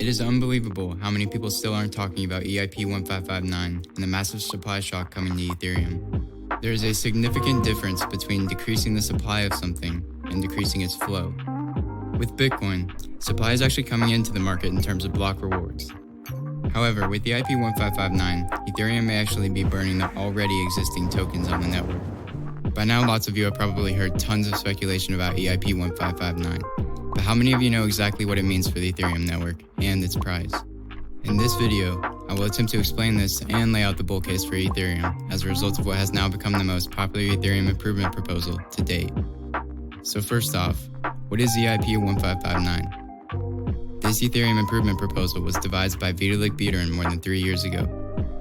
It is unbelievable how many people still aren't talking about EIP-1559 and the massive supply shock coming to Ethereum. There is a significant difference between decreasing the supply of something and decreasing its flow. With Bitcoin, supply is actually coming into the market in terms of block rewards. However, with EIP-1559, Ethereum may actually be burning the already existing tokens on the network. By now, lots of you have probably heard tons of speculation about EIP-1559. But how many of you know exactly what it means for the Ethereum network and its price? In this video, I will attempt to explain this and lay out the bull case for Ethereum as a result of what has now become the most popular Ethereum improvement proposal to date. So first off, what is EIP-1559? This Ethereum improvement proposal was devised by Vitalik Buterin more than 3 years ago,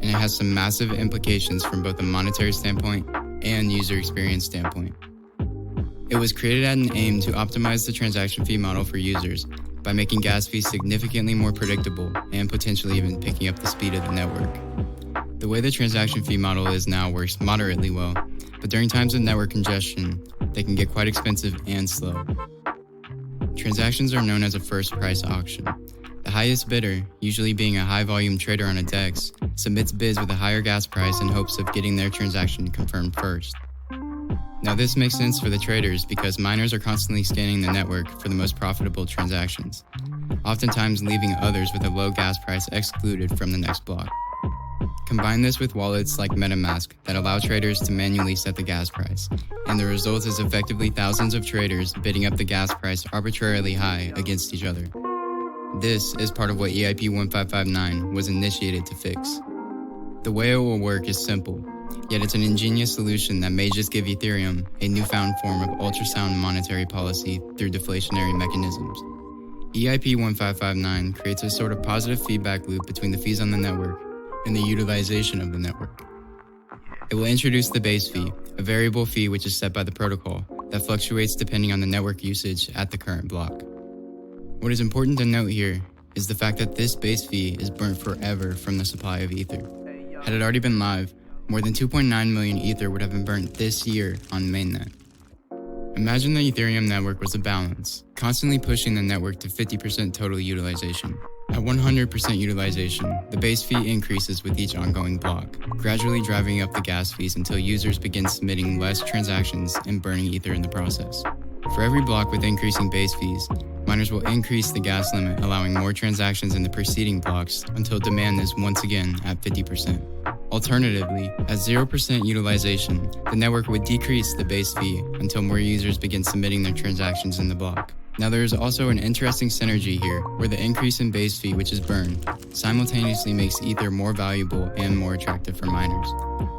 and it has some massive implications from both a monetary standpoint and user experience standpoint. It was created at an aim to optimize the transaction fee model for users by making gas fees significantly more predictable and potentially even picking up the speed of the network. The way the transaction fee model is now works moderately well, but during times of network congestion, they can get quite expensive and slow. Transactions are known as a first price auction. The highest bidder, usually being a high volume trader on a DEX, submits bids with a higher gas price in hopes of getting their transaction confirmed first. Now this makes sense for the traders because miners are constantly scanning the network for the most profitable transactions, oftentimes leaving others with a low gas price excluded from the next block. Combine this with wallets like MetaMask that allow traders to manually set the gas price, and the result is effectively thousands of traders bidding up the gas price arbitrarily high against each other. This is part of what EIP-1559 was initiated to fix. The way it will work is simple, yet it's an ingenious solution that may just give Ethereum a newfound form of ultrasound monetary policy through deflationary mechanisms. EIP-1559 creates a sort of positive feedback loop between the fees on the network and the utilization of the network. It will introduce the base fee, a variable fee which is set by the protocol that fluctuates depending on the network usage at the current block. What is important to note here is the fact that this base fee is burnt forever from the supply of Ether. Had it already been live, more than 2.9 million Ether would have been burnt this year on mainnet. Imagine the Ethereum network was a balance, constantly pushing the network to 50% total utilization. At 100% utilization, the base fee increases with each ongoing block, gradually driving up the gas fees until users begin submitting less transactions and burning Ether in the process. For every block with increasing base fees, miners will increase the gas limit, allowing more transactions in the preceding blocks until demand is once again at 50%. Alternatively, at 0% utilization, the network would decrease the base fee until more users begin submitting their transactions in the block. Now there is also an interesting synergy here, where the increase in base fee, which is burned, simultaneously makes Ether more valuable and more attractive for miners.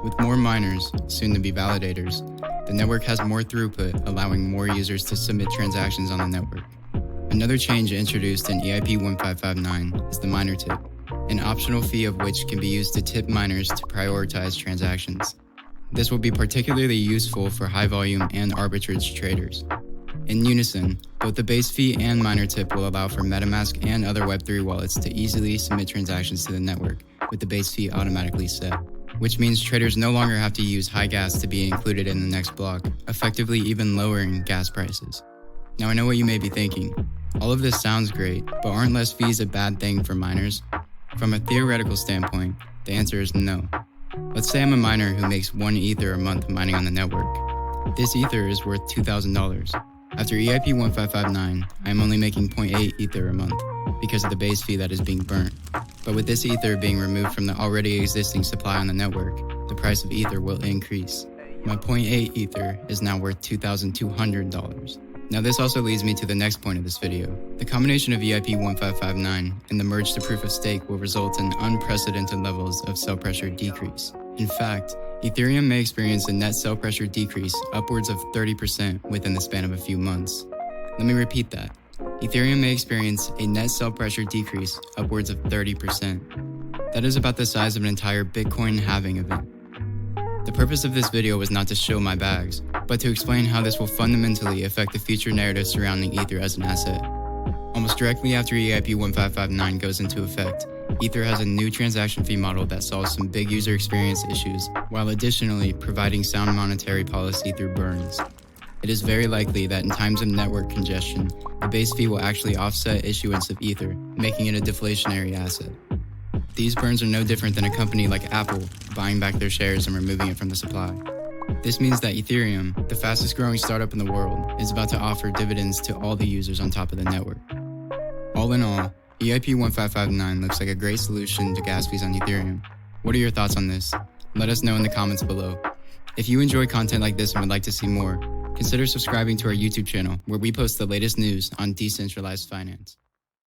With more miners, soon to be validators, the network has more throughput, allowing more users to submit transactions on the network. Another change introduced in EIP-1559 is the miner tip, an optional fee of which can be used to tip miners to prioritize transactions. This will be particularly useful for high-volume and arbitrage traders. In unison, both the base fee and miner tip will allow for MetaMask and other Web3 wallets to easily submit transactions to the network with the base fee automatically set, which means traders no longer have to use high gas to be included in the next block, effectively even lowering gas prices. Now I know what you may be thinking. All of this sounds great, but aren't less fees a bad thing for miners? From a theoretical standpoint, the answer is no. Let's say I'm a miner who makes 1 Ether a month mining on the network. This Ether is worth $2,000. After EIP-1559, I am only making 0.8 Ether a month because of the base fee that is being burnt. But with this Ether being removed from the already existing supply on the network, the price of Ether will increase. My 0.8 Ether is now worth $2,200. Now this also leads me to the next point of this video. The combination of EIP-1559 and the merge to proof of stake will result in unprecedented levels of sell pressure decrease. In fact, Ethereum may experience a net sell pressure decrease upwards of 30% within the span of a few months. Let me repeat that. Ethereum may experience a net sell pressure decrease upwards of 30%. That is about the size of an entire Bitcoin halving event. The purpose of this video was not to show my bags, but to explain how this will fundamentally affect the future narrative surrounding Ether as an asset. Almost directly after EIP-1559 goes into effect, Ether has a new transaction fee model that solves some big user experience issues, while additionally providing sound monetary policy through burns. It is very likely that in times of network congestion, the base fee will actually offset issuance of Ether, making it a deflationary asset. These burns are no different than a company like Apple buying back their shares and removing it from the supply. This means that Ethereum, the fastest growing startup in the world, is about to offer dividends to all the users on top of the network. All in all, EIP-1559 looks like a great solution to gas fees on Ethereum. What are your thoughts on this? Let us know in the comments below. If you enjoy content like this and would like to see more, consider subscribing to our YouTube channel where we post the latest news on decentralized finance.